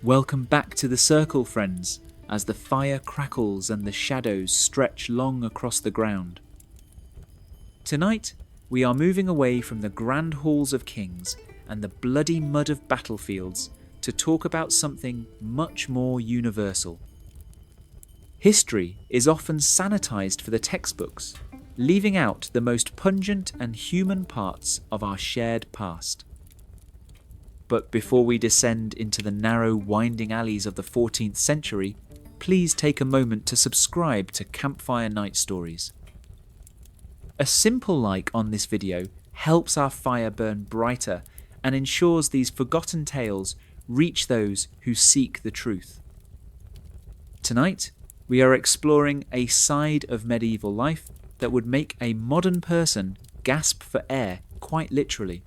Welcome back to the circle, friends, as the fire crackles and the shadows stretch long across the ground. Tonight, we are moving away from the grand halls of kings and the bloody mud of battlefields to talk about something much more universal. History is often sanitized for the textbooks, leaving out the most pungent and human parts of our shared past. But before we descend into the narrow, winding alleys of the 14th century, please take a moment to subscribe to Campfire Night Stories. A simple like on this video helps our fire burn brighter and ensures these forgotten tales reach those who seek the truth. Tonight, we are exploring a side of medieval life that would make a modern person gasp for air quite literally.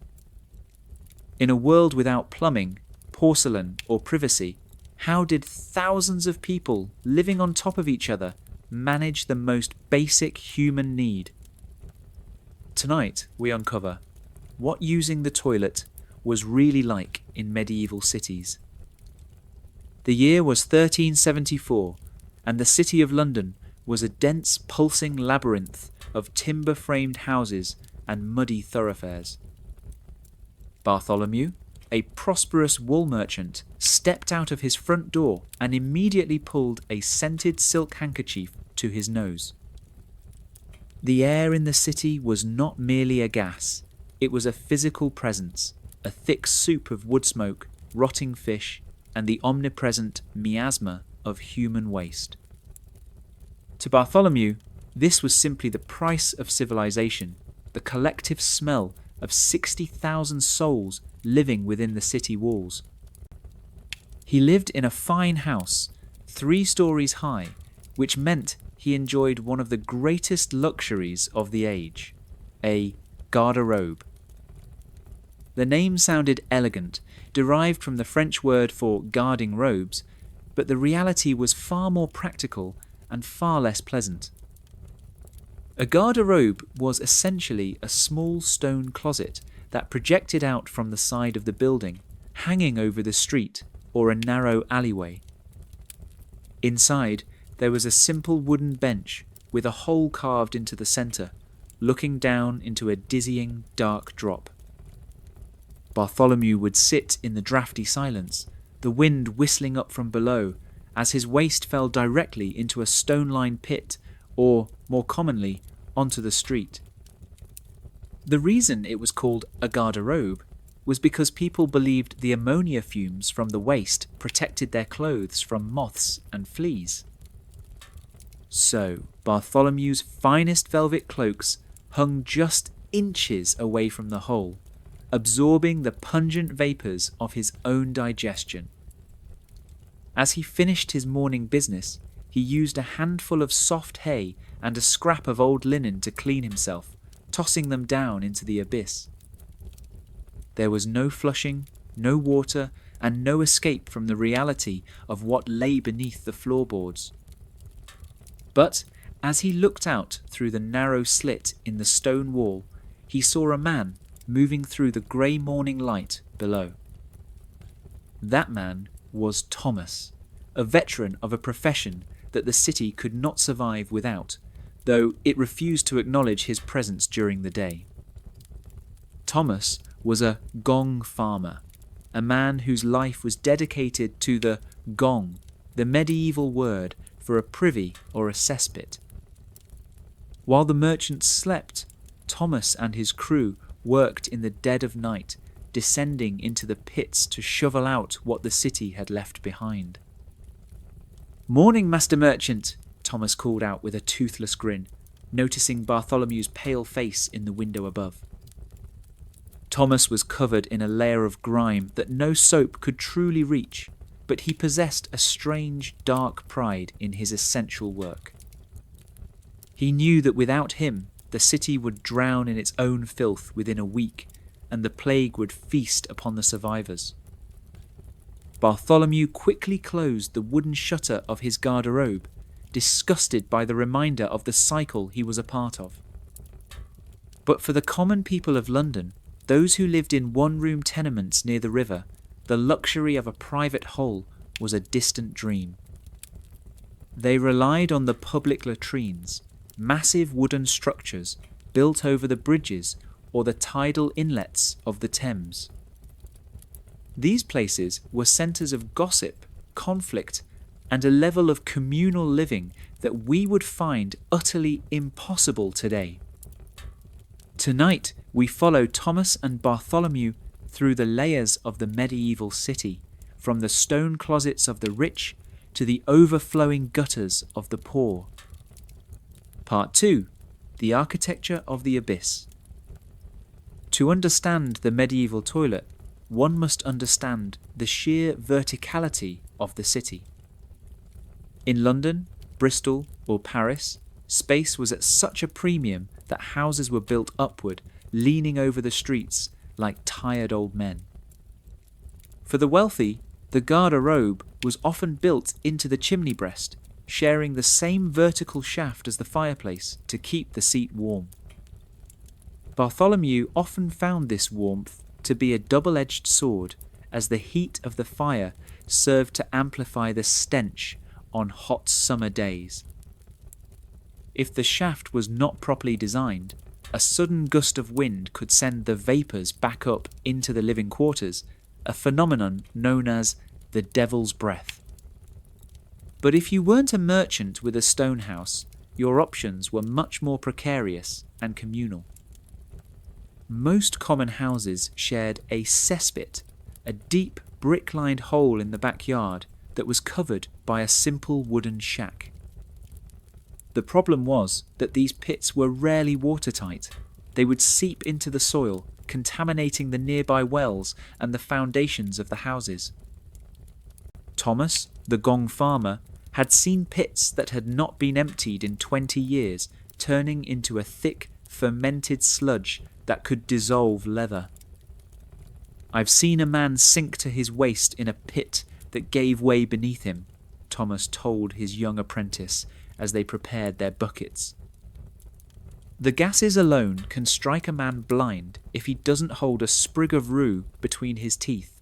In a world without plumbing, porcelain, or privacy, how did thousands of people living on top of each other manage the most basic human need? Tonight, we uncover what using the toilet was really like in medieval cities. The year was 1374, and the city of London was a dense, pulsing labyrinth of timber-framed houses and muddy thoroughfares. Bartholomew, a prosperous wool merchant, stepped out of his front door and immediately pulled a scented silk handkerchief to his nose. The air in the city was not merely a gas, it was a physical presence, a thick soup of wood smoke, rotting fish, and the omnipresent miasma of human waste. To Bartholomew, this was simply the price of civilization, the collective smell of 60,000 souls living within the city walls. He lived in a fine house, 3 stories high, which meant he enjoyed one of the greatest luxuries of the age, a garde-robe. The name sounded elegant, derived from the French word for guarding robes, but the reality was far more practical and far less pleasant. A garde-robe was essentially a small stone closet that projected out from the side of the building, hanging over the street or a narrow alleyway. Inside, there was a simple wooden bench with a hole carved into the centre, looking down into a dizzying, dark drop. Bartholomew would sit in the drafty silence, the wind whistling up from below, as his waist fell directly into a stone-lined pit, or, more commonly, onto the street. The reason it was called a garde-robe was because people believed the ammonia fumes from the waste protected their clothes from moths and fleas. So, Bartholomew's finest velvet cloaks hung just inches away from the hole, absorbing the pungent vapours of his own digestion. As he finished his morning business, he used a handful of soft hay and a scrap of old linen to clean himself, tossing them down into the abyss. There was no flushing, no water, and no escape from the reality of what lay beneath the floorboards. But as he looked out through the narrow slit in the stone wall, he saw a man moving through the grey morning light below. That man was Thomas, a veteran of a profession that the city could not survive without, though it refused to acknowledge his presence during the day. Thomas was a gong farmer, a man whose life was dedicated to the gong, the medieval word for a privy or a cesspit. While the merchants slept, Thomas and his crew worked in the dead of night, descending into the pits to shovel out what the city had left behind. "Morning, Master Merchant," Thomas called out with a toothless grin, noticing Bartholomew's pale face in the window above. Thomas was covered in a layer of grime that no soap could truly reach, but he possessed a strange, dark pride in his essential work. He knew that without him, the city would drown in its own filth within a week, and the plague would feast upon the survivors. Bartholomew quickly closed the wooden shutter of his garde-robe, disgusted by the reminder of the cycle he was a part of. But for the common people of London, those who lived in one-room tenements near the river, the luxury of a private hole was a distant dream. They relied on the public latrines, massive wooden structures built over the bridges or the tidal inlets of the Thames. These places were centres of gossip, conflict, and a level of communal living that we would find utterly impossible today. Tonight, we follow Thomas and Bartholomew through the layers of the medieval city, from the stone closets of the rich to the overflowing gutters of the poor. Part 2. The Architecture of the Abyss. To understand the medieval toilet, one must understand the sheer verticality of the city. In London, Bristol, or Paris, space was at such a premium that houses were built upward, leaning over the streets like tired old men. For the wealthy, the garde-robe was often built into the chimney breast, sharing the same vertical shaft as the fireplace to keep the seat warm. Bartholomew often found this warmth to be a double-edged sword, as the heat of the fire served to amplify the stench on hot summer days. If the shaft was not properly designed, a sudden gust of wind could send the vapours back up into the living quarters, a phenomenon known as the devil's breath. But if you weren't a merchant with a stone house, your options were much more precarious and communal. Most common houses shared a cesspit, a deep brick-lined hole in the backyard that was covered by a simple wooden shack. The problem was that these pits were rarely watertight. They would seep into the soil, contaminating the nearby wells and the foundations of the houses. Thomas, the gong farmer, had seen pits that had not been emptied in 20 years turning into a thick, fermented sludge that could dissolve leather. "I've seen a man sink to his waist in a pit that gave way beneath him," Thomas told his young apprentice as they prepared their buckets. The gases alone can strike a man blind if he doesn't hold a sprig of rue between his teeth.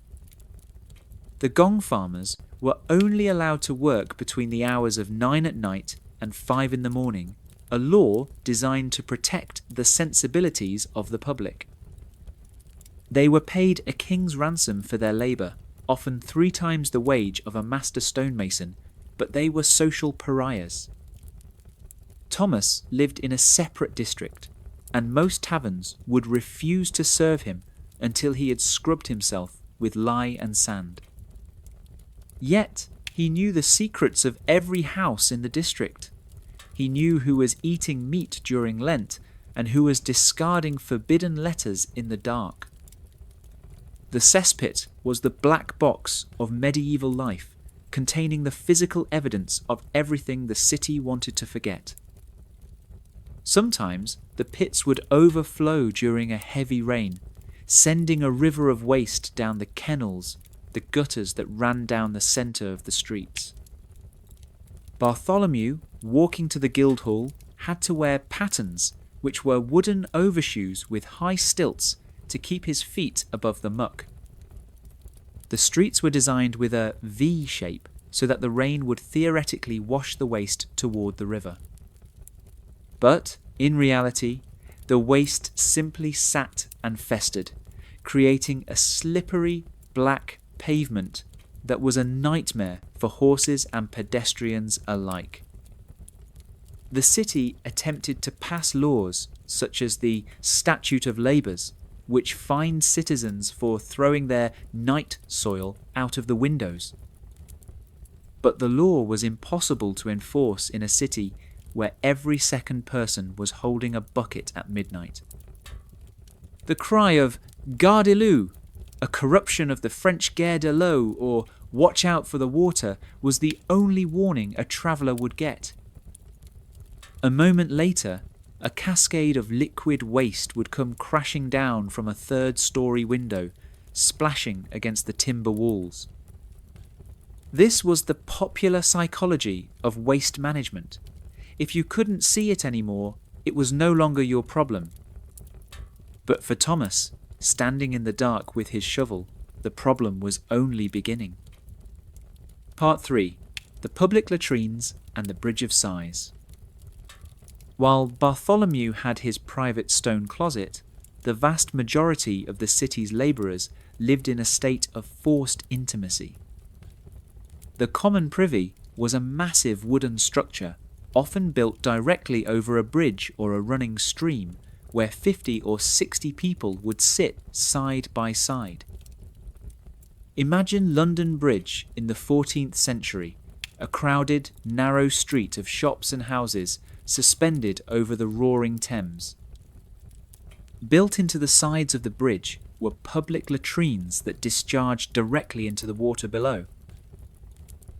The gong farmers were only allowed to work between the hours of 9 at night and 5 in the morning, a law designed to protect the sensibilities of the public. They were paid a king's ransom for their labour, often 3 times the wage of a master stonemason, but they were social pariahs. Thomas lived in a separate district, and most taverns would refuse to serve him until he had scrubbed himself with lye and sand. Yet he knew the secrets of every house in the district. He knew who was eating meat during Lent and who was discarding forbidden letters in the dark. The cesspit was the black box of medieval life, containing the physical evidence of everything the city wanted to forget. Sometimes the pits would overflow during a heavy rain, sending a river of waste down the kennels, the gutters that ran down the centre of the streets. Bartholomew, walking to the Guildhall, had to wear pattens, which were wooden overshoes with high stilts to keep his feet above the muck. The streets were designed with a V shape so that the rain would theoretically wash the waste toward the river. But, in reality, the waste simply sat and festered, creating a slippery, black pavement that was a nightmare for horses and pedestrians alike. The city attempted to pass laws such as the Statute of Labours, which fined citizens for throwing their night soil out of the windows. But the law was impossible to enforce in a city where every second person was holding a bucket at midnight. The cry of "Gardez-le," a corruption of the French Gare de l'eau, or "Watch out for the water," was the only warning a traveller would get. A moment later, a cascade of liquid waste would come crashing down from a 3rd-story window, splashing against the timber walls. This was the popular psychology of waste management. If you couldn't see it anymore, it was no longer your problem. But for Thomas, standing in the dark with his shovel, the problem was only beginning. Part 3. The public latrines and the Bridge of Sighs. While Bartholomew had his private stone closet, the vast majority of the city's labourers lived in a state of forced intimacy. The common privy was a massive wooden structure, often built directly over a bridge or a running stream, where 50 or 60 people would sit side by side. Imagine London Bridge in the 14th century, a crowded, narrow street of shops and houses suspended over the roaring Thames. Built into the sides of the bridge were public latrines that discharged directly into the water below.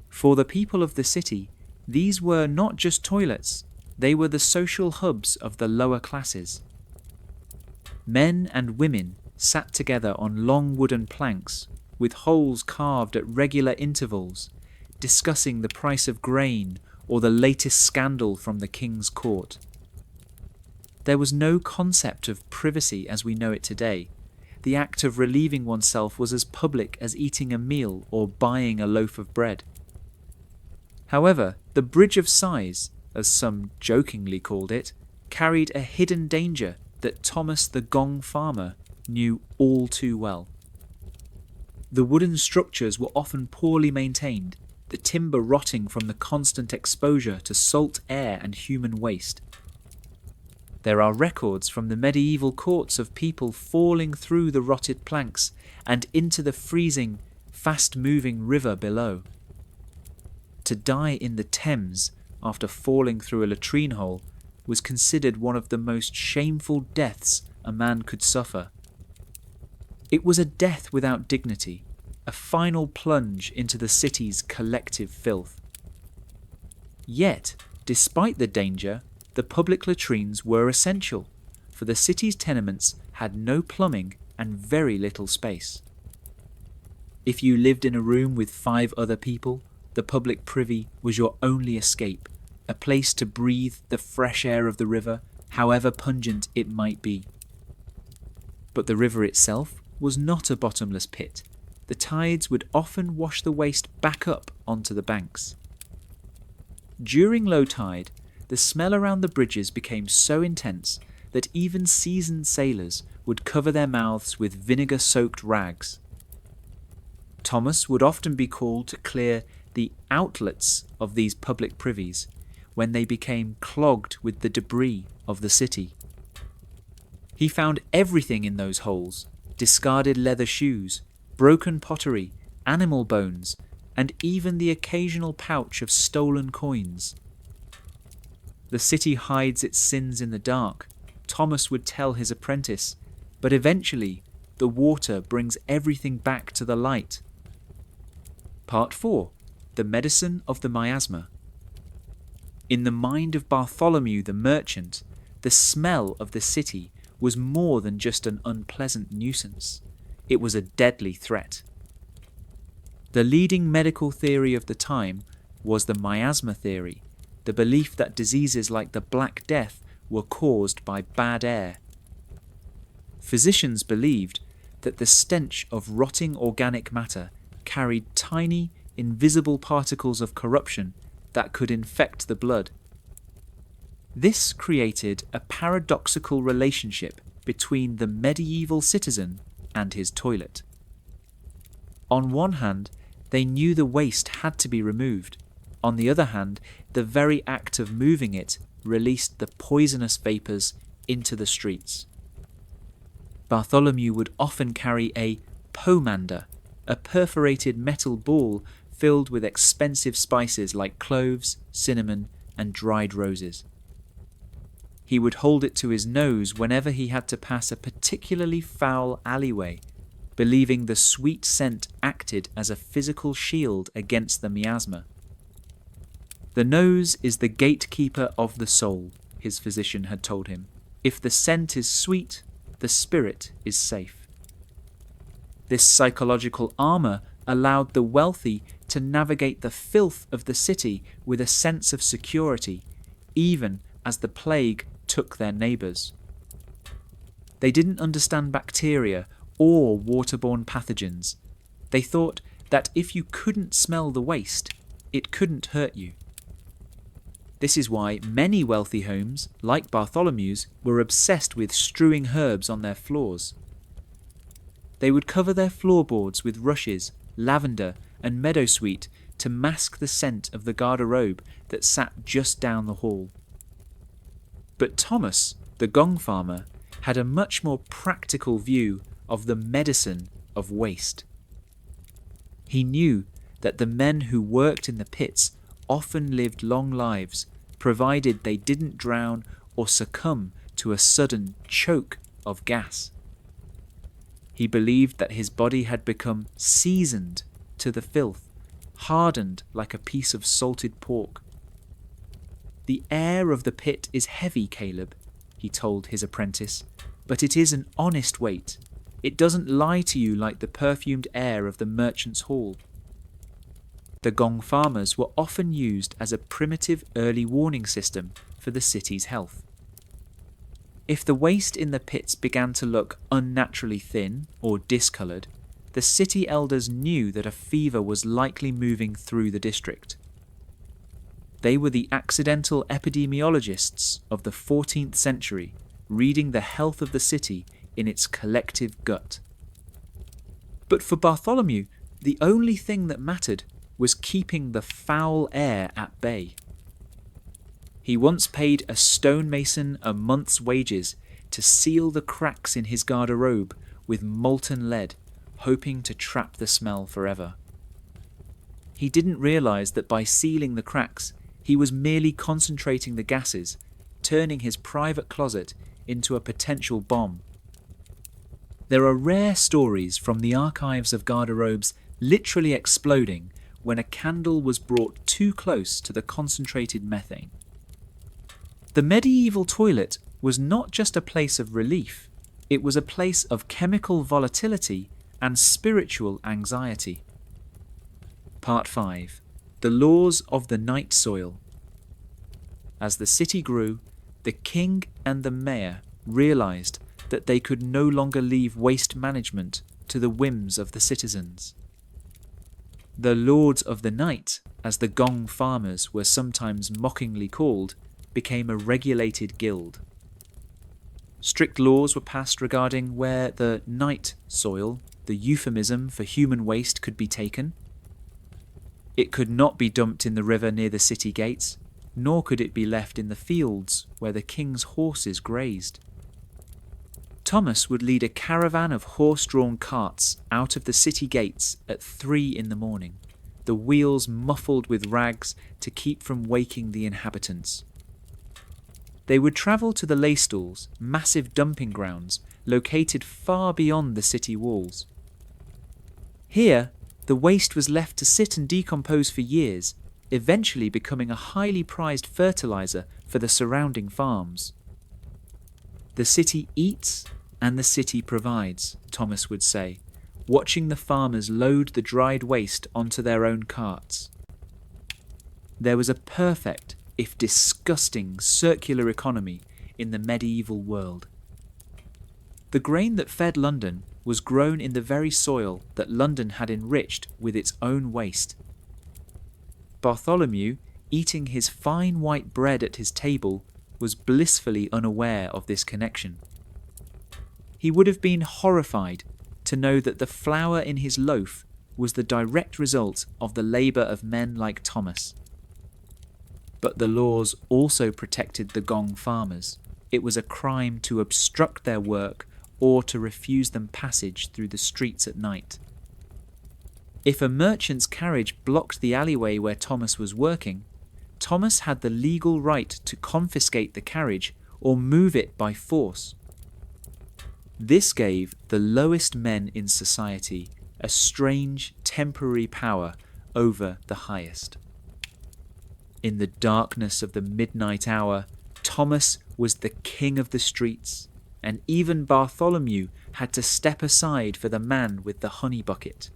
For the people of the city, these were not just toilets, they were the social hubs of the lower classes. Men and women sat together on long wooden planks, with holes carved at regular intervals, discussing the price of grain or the latest scandal from the king's court. There was no concept of privacy as we know it today. The act of relieving oneself was as public as eating a meal or buying a loaf of bread. However, the Bridge of Sighs, as some jokingly called it, carried a hidden danger that Thomas the Gong farmer knew all too well. The wooden structures were often poorly maintained, the timber rotting from the constant exposure to salt air and human waste. There are records from the medieval courts of people falling through the rotted planks and into the freezing, fast-moving river below. To die in the Thames after falling through a latrine hole was considered one of the most shameful deaths a man could suffer. It was a death without dignity, a final plunge into the city's collective filth. Yet, despite the danger, the public latrines were essential, for the city's tenements had no plumbing and very little space. If you lived in a room with 5 other people, the public privy was your only escape, a place to breathe the fresh air of the river, however pungent it might be. But the river itself was not a bottomless pit. The tides would often wash the waste back up onto the banks. During low tide, the smell around the bridges became so intense that even seasoned sailors would cover their mouths with vinegar-soaked rags. Thomas would often be called to clear the outlets of these public privies when they became clogged with the debris of the city. He found everything in those holes: discarded leather shoes, broken pottery, animal bones, and even the occasional pouch of stolen coins. The city hides its sins in the dark, Thomas would tell his apprentice, but eventually the water brings everything back to the light. Part 4. The Medicine of the Miasma. In the mind of Bartholomew the merchant, the smell of the city was more than just an unpleasant nuisance. It was a deadly threat. The leading medical theory of the time was the miasma theory, the belief that diseases like the Black Death were caused by bad air. Physicians believed that the stench of rotting organic matter carried tiny, invisible particles of corruption that could infect the blood. This created a paradoxical relationship between the medieval citizen and his toilet. On one hand, they knew the waste had to be removed. On the other hand, the very act of moving it released the poisonous vapours into the streets. Bartholomew would often carry a pomander, a perforated metal ball filled with expensive spices like cloves, cinnamon, and dried roses. He would hold it to his nose whenever he had to pass a particularly foul alleyway, believing the sweet scent acted as a physical shield against the miasma. The nose is the gatekeeper of the soul, his physician had told him. If the scent is sweet, the spirit is safe. This psychological armour allowed the wealthy to navigate the filth of the city with a sense of security, even as the plague took their neighbours. They didn't understand bacteria or waterborne pathogens. They thought that if you couldn't smell the waste, it couldn't hurt you. This is why many wealthy homes, like Bartholomew's, were obsessed with strewing herbs on their floors. They would cover their floorboards with rushes, lavender, and meadowsweet to mask the scent of the garderobe that sat just down the hall. But Thomas, the gong farmer, had a much more practical view of the medicine of waste. He knew that the men who worked in the pits often lived long lives, provided they didn't drown or succumb to a sudden choke of gas. He believed that his body had become seasoned to the filth, hardened like a piece of salted pork. "The air of the pit is heavy, Caleb," he told his apprentice, "but it is an honest weight. It doesn't lie to you like the perfumed air of the merchant's hall." The gong farmers were often used as a primitive early warning system for the city's health. If the waste in the pits began to look unnaturally thin or discoloured, the city elders knew that a fever was likely moving through the district. They were the accidental epidemiologists of the 14th century, reading the health of the city in its collective gut. But for Bartholomew, the only thing that mattered was keeping the foul air at bay. He once paid a stonemason a month's wages to seal the cracks in his garderobe with molten lead, hoping to trap the smell forever. He didn't realise that by sealing the cracks, he was merely concentrating the gases, turning his private closet into a potential bomb. There are rare stories from the archives of garderobes literally exploding when a candle was brought too close to the concentrated methane. The medieval toilet was not just a place of relief, it was a place of chemical volatility and spiritual anxiety. Part 5. The Laws of the Night Soil. As the city grew, the king and the mayor realised that they could no longer leave waste management to the whims of the citizens. The Lords of the Night, as the gong farmers were sometimes mockingly called, became a regulated guild. Strict laws were passed regarding where the night soil, the euphemism for human waste, could be taken. It could not be dumped in the river near the city gates, nor could it be left in the fields where the king's horses grazed. Thomas would lead a caravan of horse-drawn carts out of the city gates at 3 in the morning, the wheels muffled with rags to keep from waking the inhabitants. They would travel to the laystalls, massive dumping grounds located far beyond the city walls. Here, the waste was left to sit and decompose for years, eventually becoming a highly prized fertilizer for the surrounding farms. "The city eats and the city provides," Thomas would say, watching the farmers load the dried waste onto their own carts. There was a perfect, if disgusting, circular economy in the medieval world. The grain that fed London was grown in the very soil that London had enriched with its own waste. Bartholomew, eating his fine white bread at his table, was blissfully unaware of this connection. He would have been horrified to know that the flour in his loaf was the direct result of the labour of men like Thomas. But the laws also protected the gong farmers. It was a crime to obstruct their work or to refuse them passage through the streets at night. If a merchant's carriage blocked the alleyway where Thomas was working, Thomas had the legal right to confiscate the carriage or move it by force. This gave the lowest men in society a strange, temporary power over the highest. In the darkness of the midnight hour, Thomas was the king of the streets, and even Bartholomew had to step aside for the man with the honey bucket.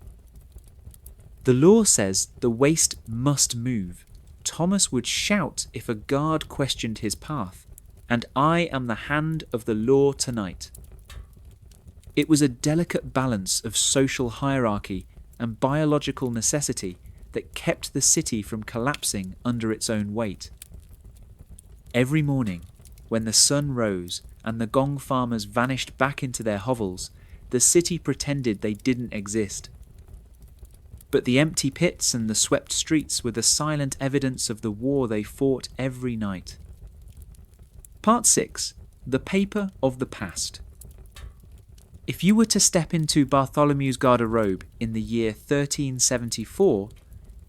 The law says the waste must move. Thomas would shout if a guard questioned his path, and I am the hand of the law tonight. It was a delicate balance of social hierarchy and biological necessity that kept the city from collapsing under its own weight. Every morning, when the sun rose and the gong farmers vanished back into their hovels, the city pretended they didn't exist. But the empty pits and the swept streets were the silent evidence of the war they fought every night. Part 6. The Paper of the Past. If you were to step into Bartholomew's garderobe in the year 1374,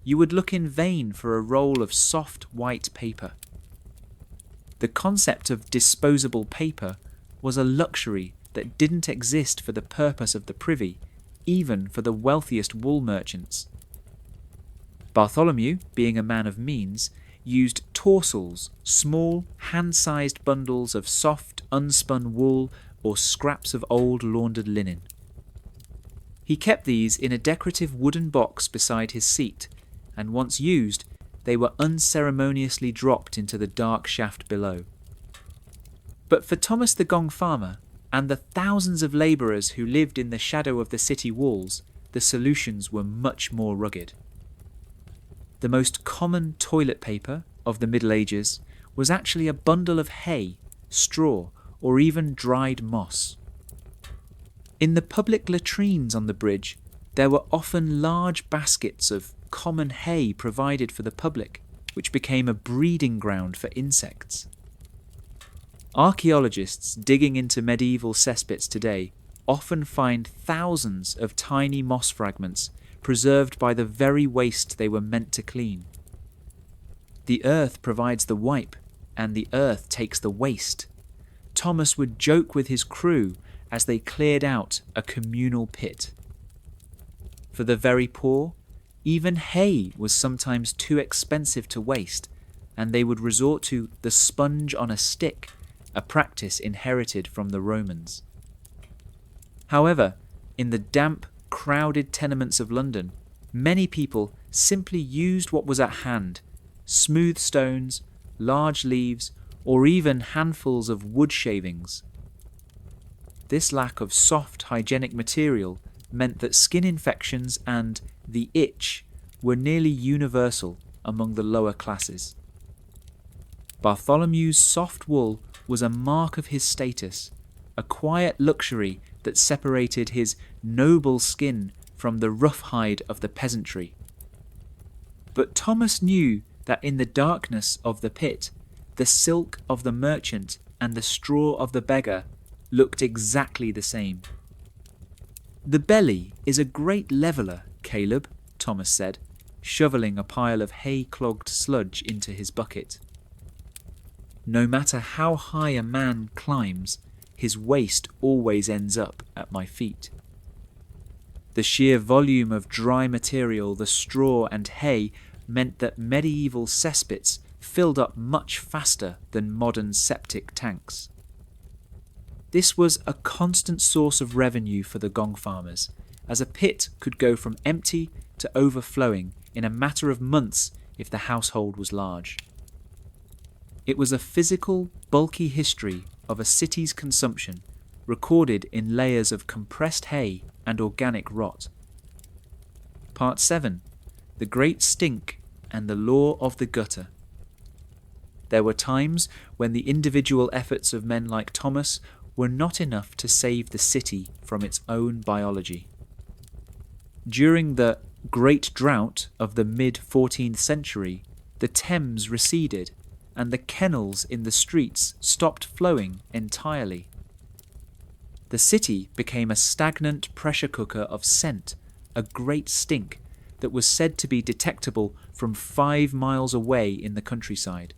you would look in vain for a roll of soft white paper. The concept of disposable paper was a luxury that didn't exist for the purpose of the privy, even for the wealthiest wool merchants. Bartholomew, being a man of means, used torsels, small, hand-sized bundles of soft, unspun wool or scraps of old laundered linen. He kept these in a decorative wooden box beside his seat, and once used, they were unceremoniously dropped into the dark shaft below. But for Thomas the Gong farmer, and the thousands of labourers who lived in the shadow of the city walls, the solutions were much more rugged. The most common toilet paper of the Middle Ages was actually a bundle of hay, straw, or even dried moss. In the public latrines on the bridge, there were often large baskets of common hay provided for the public, which became a breeding ground for insects. Archaeologists digging into medieval cesspits today often find thousands of tiny moss fragments preserved by the very waste they were meant to clean. The earth provides the wipe, and the earth takes the waste. Thomas would joke with his crew as they cleared out a communal pit. For the very poor, even hay was sometimes too expensive to waste, and they would resort to the sponge on a stick, a practice inherited from the Romans. However, in the damp, crowded tenements of London, many people simply used what was at hand: smooth stones, large leaves, or even handfuls of wood shavings. This lack of soft, hygienic material meant that skin infections and the itch were nearly universal among the lower classes. Bartholomew's soft wool was a mark of his status, a quiet luxury that separated his noble skin from the rough hide of the peasantry. But Thomas knew that in the darkness of the pit, the silk of the merchant and the straw of the beggar looked exactly the same. "The belly is a great leveller, Caleb," Thomas said, shoveling a pile of hay-clogged sludge into his bucket. "No matter how high a man climbs, his waist always ends up at my feet." The sheer volume of dry material, the straw and hay, meant that medieval cesspits filled up much faster than modern septic tanks. This was a constant source of revenue for the gong farmers, as a pit could go from empty to overflowing in a matter of months if the household was large. It was a physical, bulky history of a city's consumption, recorded in layers of compressed hay and organic rot. Part 7. The Great Stink and the Law of the Gutter. There were times when the individual efforts of men like Thomas were not enough to save the city from its own biology. During the Great Drought of the mid-14th century, the Thames receded, and the kennels in the streets stopped flowing entirely. The city became a stagnant pressure cooker of scent, a great stink that was said to be detectable from 5 miles away in the countryside.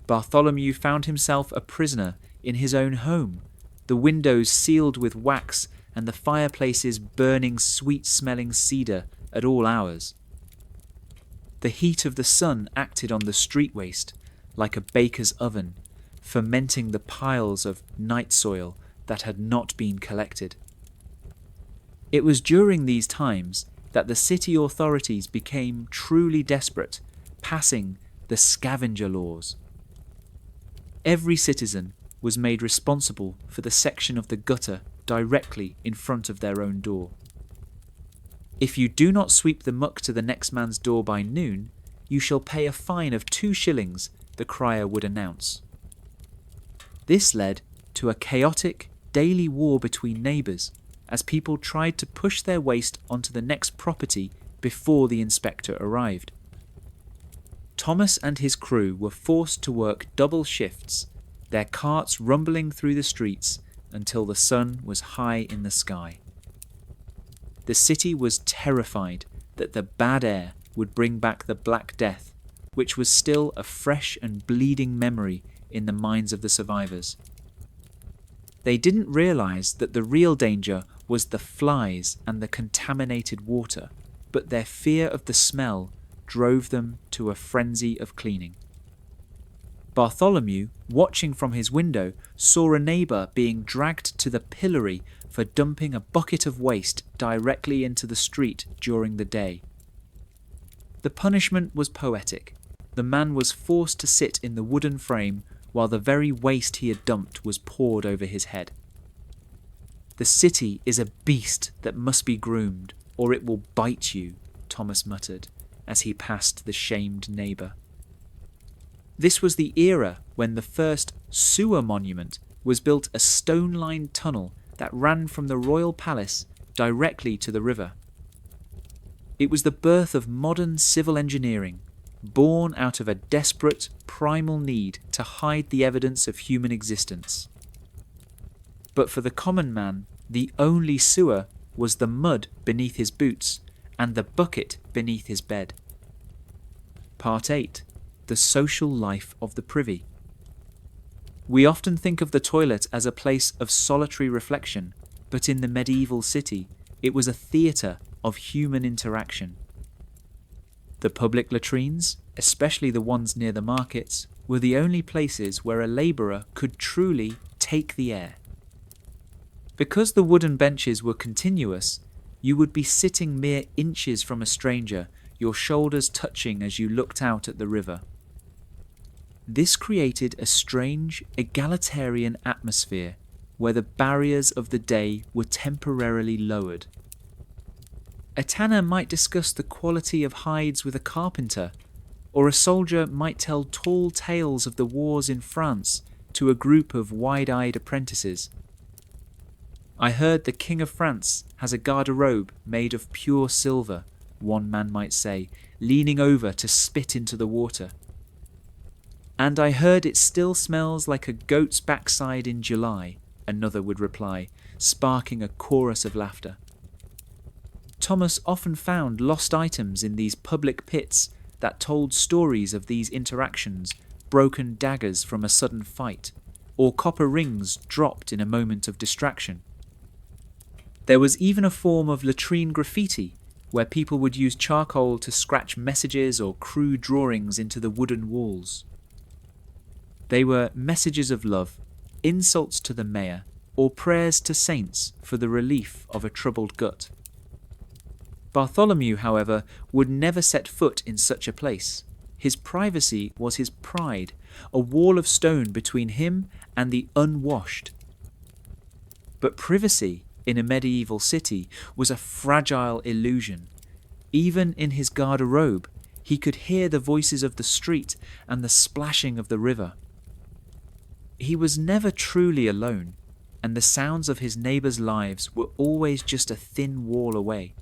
Bartholomew found himself a prisoner in his own home, the windows sealed with wax and the fireplaces burning sweet-smelling cedar at all hours. The heat of the sun acted on the street waste like a baker's oven, fermenting the piles of night soil that had not been collected. It was during these times that the city authorities became truly desperate, passing the scavenger laws. Every citizen was made responsible for the section of the gutter directly in front of their own door. If you do not sweep the muck to the next man's door by noon, you shall pay a fine of 2 shillings, the crier would announce. This led to a chaotic daily war between neighbours, as people tried to push their waste onto the next property before the inspector arrived. Thomas and his crew were forced to work double shifts, their carts rumbling through the streets until the sun was high in the sky. The city was terrified that the bad air would bring back the Black Death, which was still a fresh and bleeding memory in the minds of the survivors. They didn't realise that the real danger was the flies and the contaminated water, but their fear of the smell drove them to a frenzy of cleaning. Bartholomew, watching from his window, saw a neighbour being dragged to the pillory for dumping a bucket of waste directly into the street during the day. The punishment was poetic. The man was forced to sit in the wooden frame while the very waste he had dumped was poured over his head. "The city is a beast that must be groomed, or it will bite you," Thomas muttered as he passed the shamed neighbour. This was the era when the first sewer monument was built, a stone-lined tunnel that ran from the royal palace directly to the river. It was the birth of modern civil engineering, born out of a desperate, primal need to hide the evidence of human existence. But for the common man, the only sewer was the mud beneath his boots and the bucket beneath his bed. Part 8. The social life of the privy. We often think of the toilet as a place of solitary reflection, but in the medieval city, it was a theatre of human interaction. The public latrines, especially the ones near the markets, were the only places where a labourer could truly take the air. Because the wooden benches were continuous, you would be sitting mere inches from a stranger, your shoulders touching as you looked out at the river. This created a strange, egalitarian atmosphere where the barriers of the day were temporarily lowered. A tanner might discuss the quality of hides with a carpenter, or a soldier might tell tall tales of the wars in France to a group of wide-eyed apprentices. "I heard the King of France has a garderobe made of pure silver," one man might say, leaning over to spit into the water. "And I heard it still smells like a goat's backside in July," another would reply, sparking a chorus of laughter. Thomas often found lost items in these public pits that told stories of these interactions, broken daggers from a sudden fight, or copper rings dropped in a moment of distraction. There was even a form of latrine graffiti, where people would use charcoal to scratch messages or crude drawings into the wooden walls. They were messages of love, insults to the mayor, or prayers to saints for the relief of a troubled gut. Bartholomew, however, would never set foot in such a place. His privacy was his pride, a wall of stone between him and the unwashed. But privacy in a medieval city was a fragile illusion. Even in his garderobe, he could hear the voices of the street and the splashing of the river. He was never truly alone, and the sounds of his neighbours' lives were always just a thin wall away.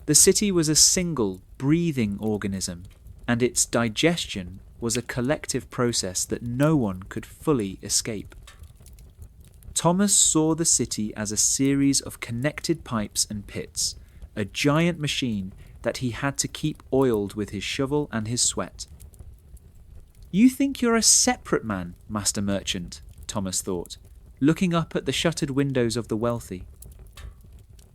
The city was a single, breathing organism, and its digestion was a collective process that no one could fully escape. Thomas saw the city as a series of connected pipes and pits, a giant machine that he had to keep oiled with his shovel and his sweat. "You think you're a separate man, Master Merchant," Thomas thought, looking up at the shuttered windows of the wealthy.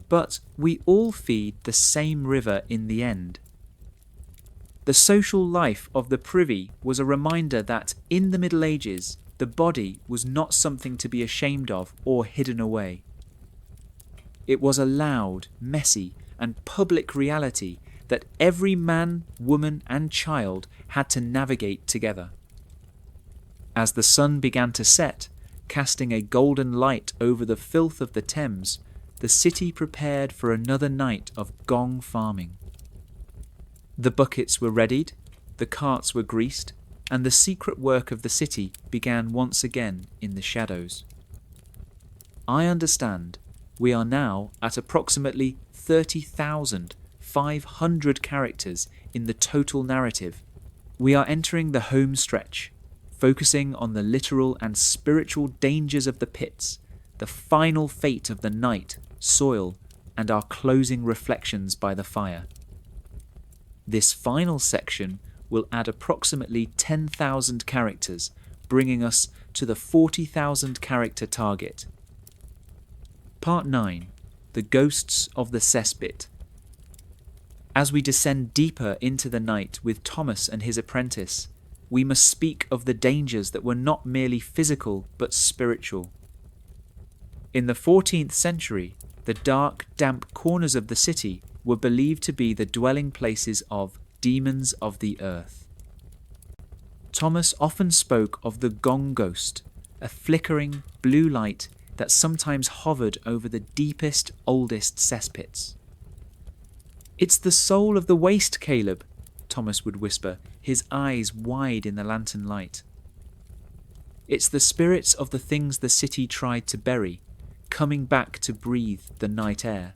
But we all feed the same river in the end. The social life of the privy was a reminder that in the Middle Ages, the body was not something to be ashamed of or hidden away. It was a loud, messy, and public reality that every man, woman, and child had to navigate together. As the sun began to set, casting a golden light over the filth of the Thames, the city prepared for another night of gong farming. The buckets were readied, the carts were greased, and the secret work of the city began once again in the shadows. I understand we are now at approximately 30,500 characters in the total narrative. We are entering the home stretch, focusing on the literal and spiritual dangers of the pits, the final fate of the night, soil, and our closing reflections by the fire. This final section will add approximately 10,000 characters, bringing us to the 40,000 character target. Part 9. The Ghosts of the Cesspit. As we descend deeper into the night with Thomas and his apprentice, we must speak of the dangers that were not merely physical but spiritual. In the 14th century, the dark, damp corners of the city were believed to be the dwelling places of demons of the earth. Thomas often spoke of the gong ghost, a flickering blue light that sometimes hovered over the deepest, oldest cesspits. "It's the soul of the waste, Caleb," Thomas would whisper, his eyes wide in the lantern light. "It's the spirits of the things the city tried to bury, coming back to breathe the night air."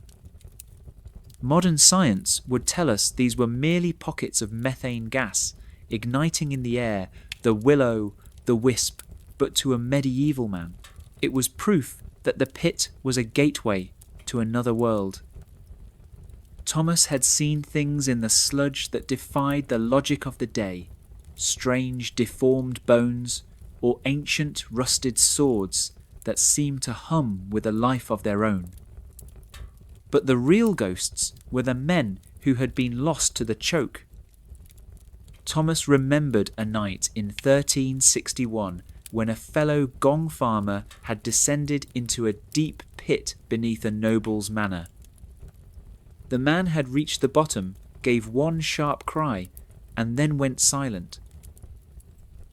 Modern science would tell us these were merely pockets of methane gas, igniting in the air, the willow, the wisp, but to a medieval man, it was proof that the pit was a gateway to another world. Thomas had seen things in the sludge that defied the logic of the day, strange deformed bones, or ancient rusted swords that seemed to hum with a life of their own. But the real ghosts were the men who had been lost to the choke. Thomas remembered a night in 1361 when a fellow gong farmer had descended into a deep pit beneath a noble's manor. The man had reached the bottom, gave one sharp cry, and then went silent.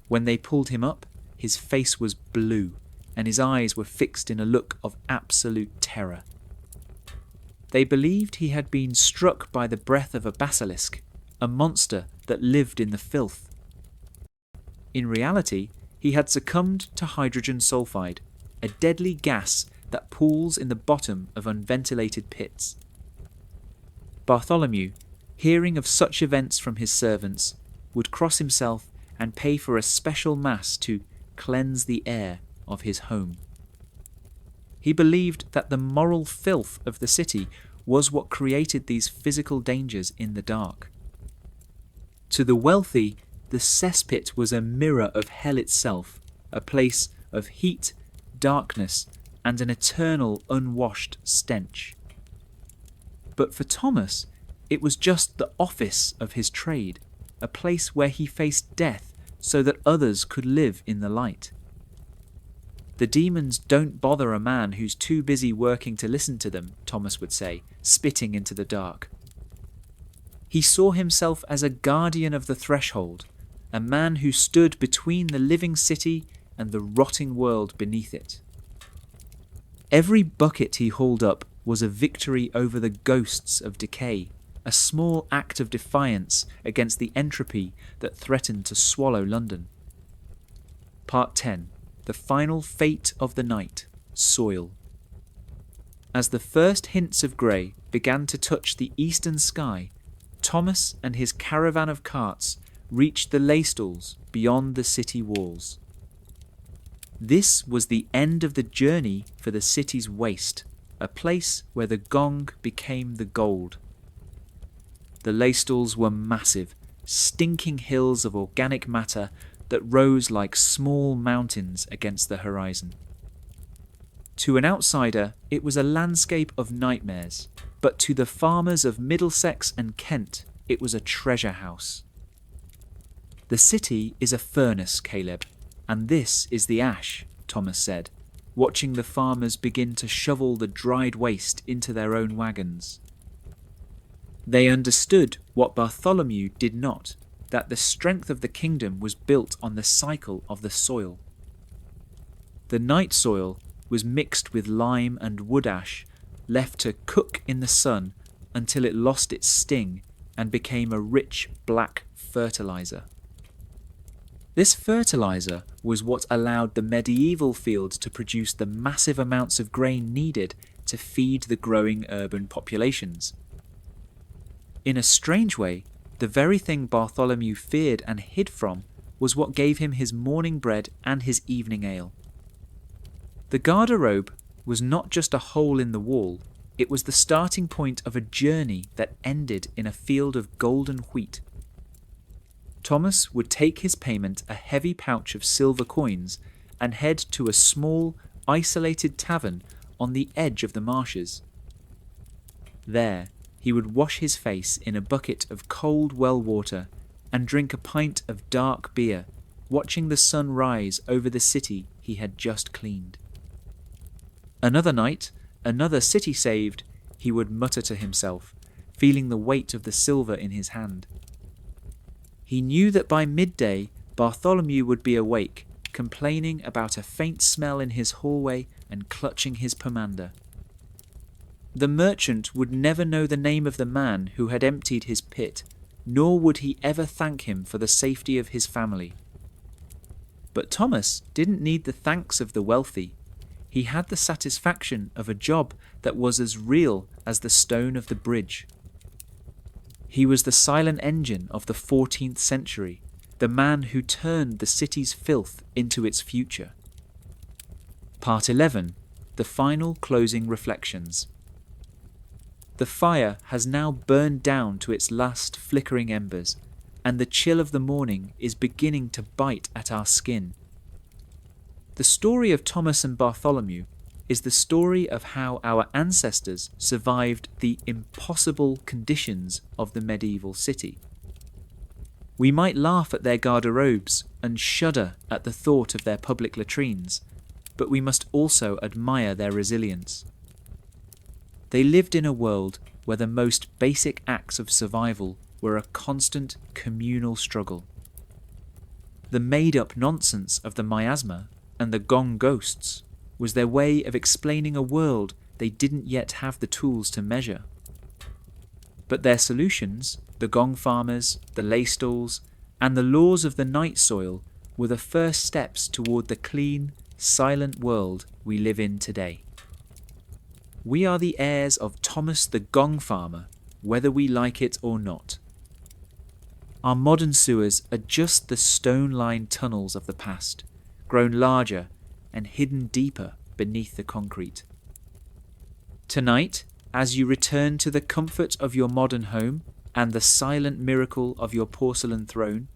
When they pulled him up, his face was blue, and his eyes were fixed in a look of absolute terror. They believed he had been struck by the breath of a basilisk, a monster that lived in the filth. In reality, he had succumbed to hydrogen sulfide, a deadly gas that pools in the bottom of unventilated pits. Bartholomew, hearing of such events from his servants, would cross himself and pay for a special mass to cleanse the air of his home. He believed that the moral filth of the city was what created these physical dangers in the dark. To the wealthy, the cesspit was a mirror of hell itself, a place of heat, darkness, and an eternal unwashed stench. But for Thomas, it was just the office of his trade, a place where he faced death so that others could live in the light. The demons don't bother a man who's too busy working to listen to them, Thomas would say, spitting into the dark. He saw himself as a guardian of the threshold, a man who stood between the living city and the rotting world beneath it. Every bucket he hauled up was a victory over the ghosts of decay, a small act of defiance against the entropy that threatened to swallow London. Part 10. The final fate of the night, soil. As the first hints of grey began to touch the eastern sky, Thomas and his caravan of carts reached the laystalls beyond the city walls. This was the end of the journey for the city's waste, a place where the gong became the gold. The laystalls were massive, stinking hills of organic matter that rose like small mountains against the horizon. To an outsider, it was a landscape of nightmares, but to the farmers of Middlesex and Kent, it was a treasure house. "The city is a furnace, Caleb, and this is the ash," Thomas said, watching the farmers begin to shovel the dried waste into their own wagons. They understood what Bartholomew did not, that the strength of the kingdom was built on the cycle of the soil. The night soil was mixed with lime and wood ash, left to cook in the sun until it lost its sting and became a rich black fertilizer. This fertilizer was what allowed the medieval fields to produce the massive amounts of grain needed to feed the growing urban populations. In a strange way, the very thing Bartholomew feared and hid from was what gave him his morning bread and his evening ale. The garderobe was not just a hole in the wall, it was the starting point of a journey that ended in a field of golden wheat. Thomas would take his payment, a heavy pouch of silver coins, and head to a small, isolated tavern on the edge of the marshes. There, he would wash his face in a bucket of cold well water and drink a pint of dark beer, watching the sun rise over the city he had just cleaned. Another night, another city saved, he would mutter to himself, feeling the weight of the silver in his hand. He knew that by midday Bartholomew would be awake, complaining about a faint smell in his hallway and clutching his pomander. The merchant would never know the name of the man who had emptied his pit, nor would he ever thank him for the safety of his family. But Thomas didn't need the thanks of the wealthy. He had the satisfaction of a job that was as real as the stone of the bridge. He was the silent engine of the 14th century, the man who turned the city's filth into its future. Part 11. The final closing reflections. The fire has now burned down to its last flickering embers, and the chill of the morning is beginning to bite at our skin. The story of Thomas and Bartholomew is the story of how our ancestors survived the impossible conditions of the medieval city. We might laugh at their garderobes and shudder at the thought of their public latrines, but we must also admire their resilience. They lived in a world where the most basic acts of survival were a constant communal struggle. The made-up nonsense of the miasma and the gong ghosts was their way of explaining a world they didn't yet have the tools to measure. But their solutions, the gong farmers, the lay stalls, and the laws of the night soil, were the first steps toward the clean, silent world we live in today. We are the heirs of Thomas the Gong Farmer, whether we like it or not. Our modern sewers are just the stone-lined tunnels of the past, grown larger and hidden deeper beneath the concrete. Tonight, as you return to the comfort of your modern home and the silent miracle of your porcelain throne,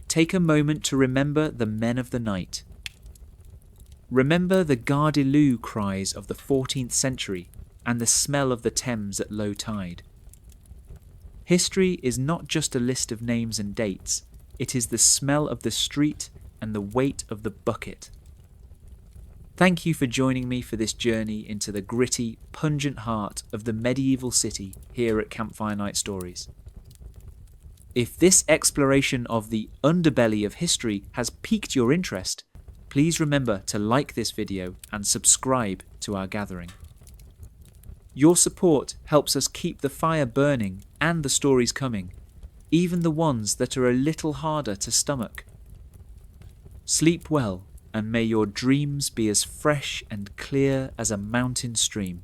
take a moment to remember the men of the night. Remember the Garde-Lou cries of the 14th century and the smell of the Thames at low tide. History is not just a list of names and dates, it is the smell of the street and the weight of the bucket. Thank you for joining me for this journey into the gritty, pungent heart of the medieval city here at Campfire Night Stories. If this exploration of the underbelly of history has piqued your interest, please remember to like this video and subscribe to our gathering. Your support helps us keep the fire burning and the stories coming, even the ones that are a little harder to stomach. Sleep well, and may your dreams be as fresh and clear as a mountain stream.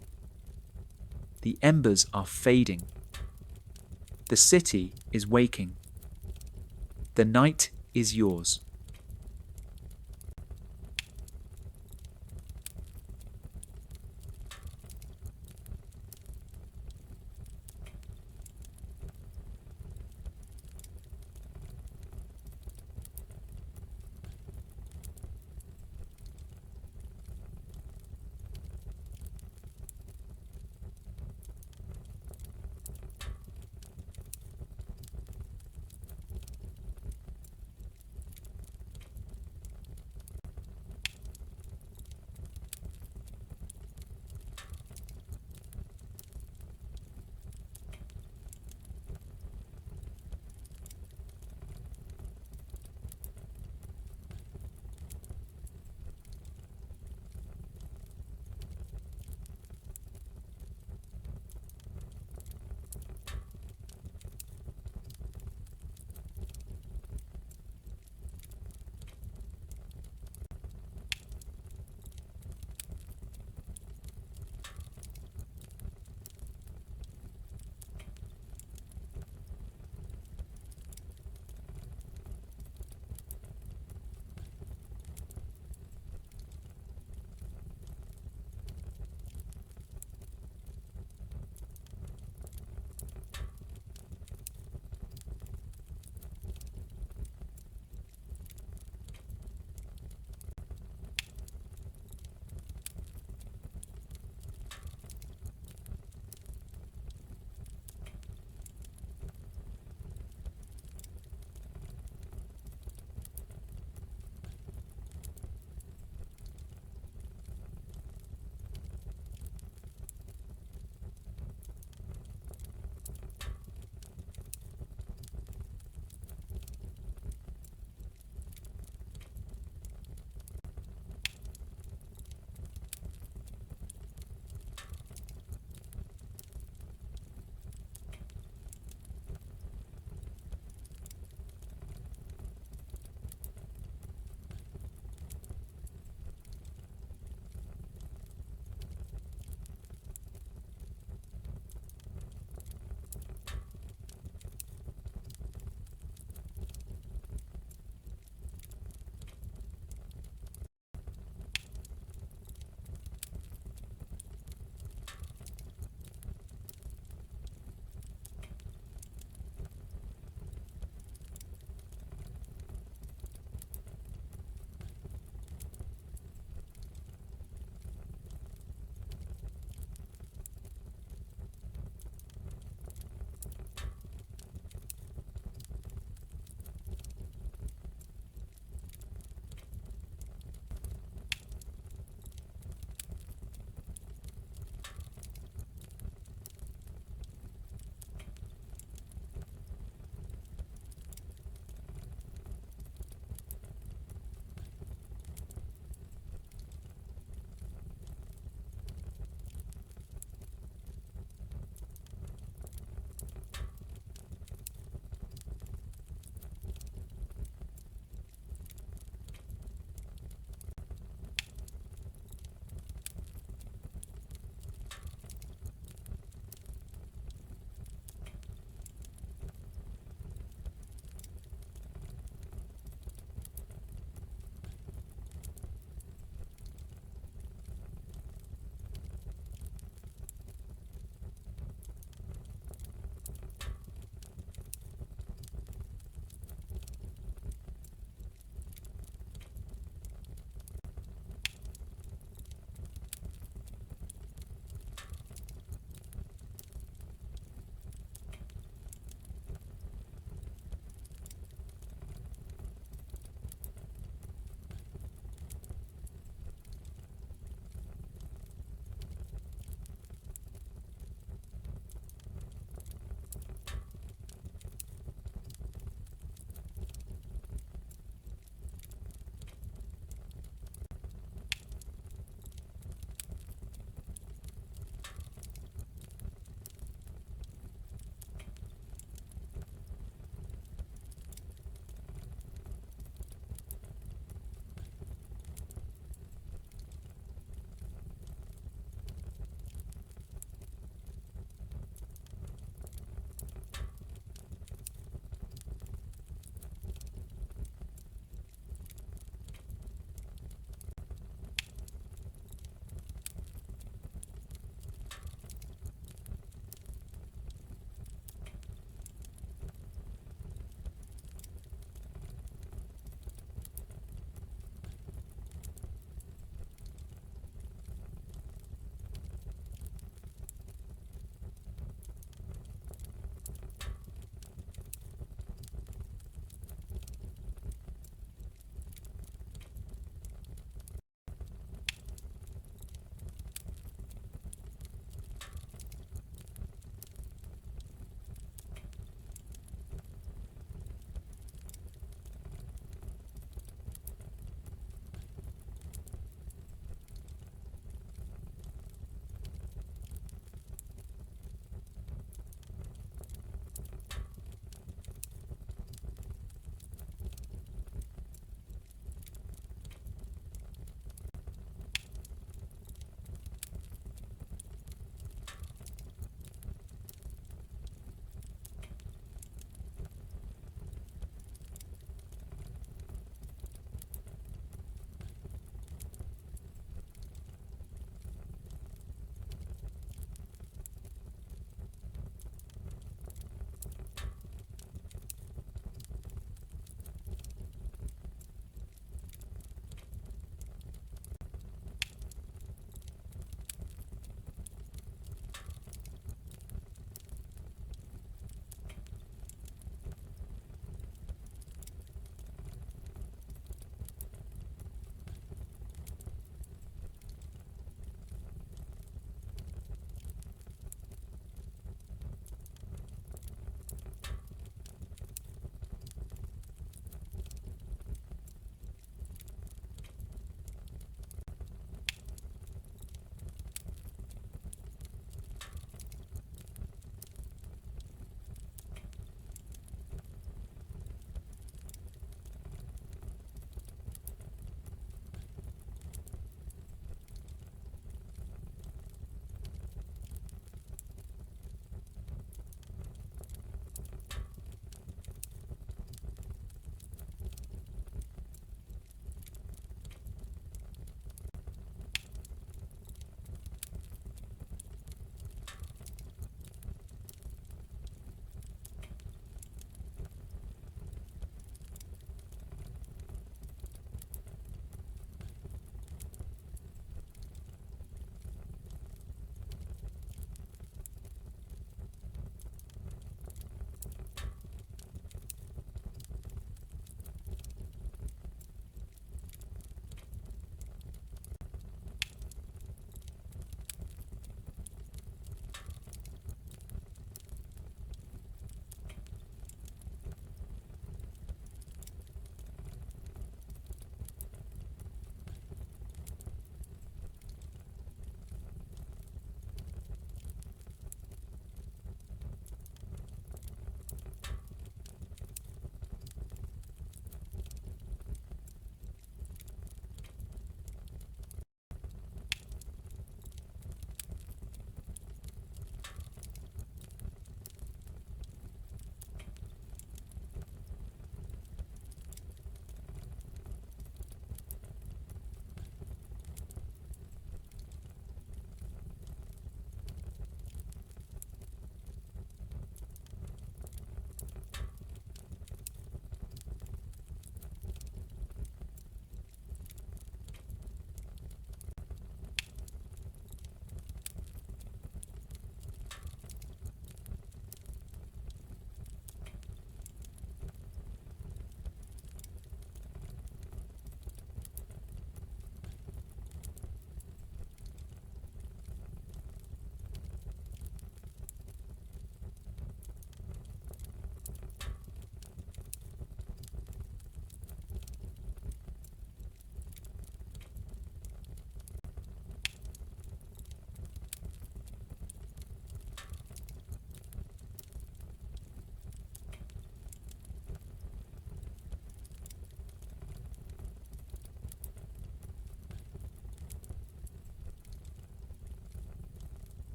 The embers are fading. The city is waking. The night is yours.